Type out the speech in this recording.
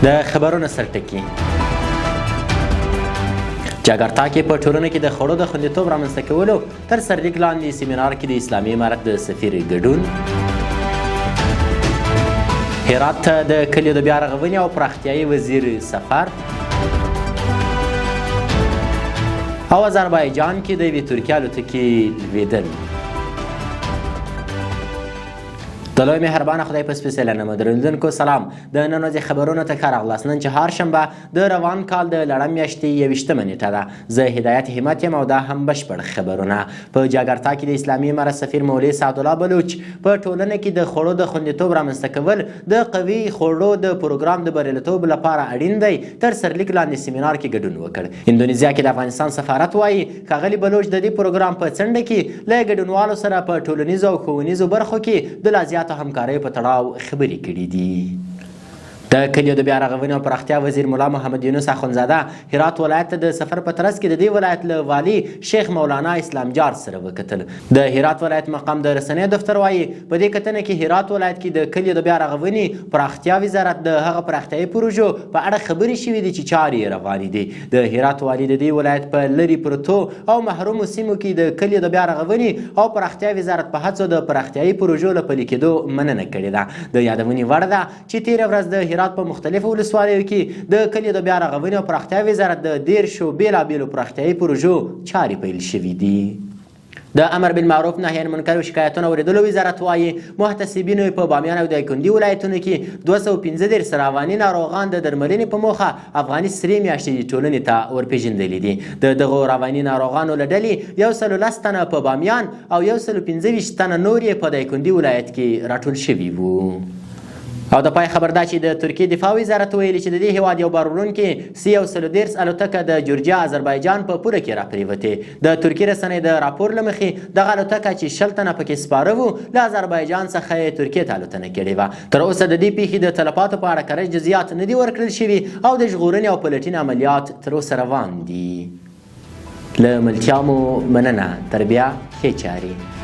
د خبرونو سرټکي جاکرتا کې په ټولنه کې د خوړو د خوندیتوب رامنځته کولو تر سرلیک لاندې سیمینار کې د اسلامي امارت د سفیر ګډون، هرات ته د کلیو د بیا رغونې او پراختیایي وزیر سفر، او آذربایجان کې د یوې ترکیې الوتکې لوېدل. د لوی مهربانه خدای په سپېڅلي نامه درنلیدونکو سلام. د نن ورځې خبرونو ته ښه راغلاست. نن چهارشنبه د روان کال د لړم میاشتې 21مه نیټه ده. زه هدایت همت یم او دا هم بشپړ خبرونه. په جاکرتا کې د اسلامي امارت سفیر مولوي سعدالله بلوچ په ټولنه کې د خوړو د خوندیتوب رامنځته کول د قوي خوړو د پروګرام د بریالیتوب لپاره اړین دی تر سرلیک لاندې سیمینار کې ګډون وکړ. اندونیزیا کې د افغانستان سفارت وایي ښاغلي بلوچ د دې پروګرام په څنډه کې له ګډونوالو سره په ټولنیزو او ښوونیزو برخو کې د لا زیاته همکارۍ په تړاو خبرې کړي دي. د کلیو د بیا رغونې او پراختیا وزیر ملا محمد یونس اخندزاده هرات ولایت ته د سفر په ترڅ کې د دې ولایت له والي شیخ مولانا اسلام جار سره وکتل. د هرات ولایت مقام د رسنیو دفتر وایي په دې کتنه کې هرات ولایت کې د کلیو د بیا رغونې پراختیا وزارت د هغه پراختیایي پروژو په اړه خبرې شوې دي چې چارې یې روانې دي. د هرات والي د دې ولایت په لرې پرتو او محرومو سیمو کې د کلیو د بیا رغونې او پراختیا وزارت په هڅو د پراختیایي پروژو له پلي کېدو مننه کړې ده. د یادونې وړ ده چې تېره ورځ د هرات په مختلفو ولسوالیو کې د کلیو د بیا رغونې او پراختیا وزارت د 10 بېلابېلو پراختیایي پروژو چارې پیل شوي دي. د امر بالمعروف نهي عن المنکر او شکایتونو اورېدلو وزارت وایي محتسبینو په بامیان او دایکنډي ولایتونو کې 215 رواني ناروغان د درملنې په موخه افغاني سرې میاشتې ټولنې ته ورپېژندلي دي. د دغو رواني ناروغانو له ډلې 110 تنه په بامیان او 125 تنه نور یې په دایکنډي ولایت کې راټول شوي وو. او د پای خبر دا چې د ترکیې دفاع وزارت ویلي چې د دې هیواد یو بارولونکي C-130 الوتکه د جورجیا آذربایجان په پوله کې راپرېوتې. د ترکیې رسنۍ د راپور له مخې دغه الوتکه چې 60 تنه پکې سپاره وو له آذربایجان څخه یې ترکیې ته الوتنه کړې وه. تر اوسه د دې پیښې د تلفاتو په اړه کره جزیات نه دي ورکړل شوي او د ژغورنې او پلټنې عملیات تر اوسه روان دي. له ملتیا مو مننه. تر بیا ښې چارې.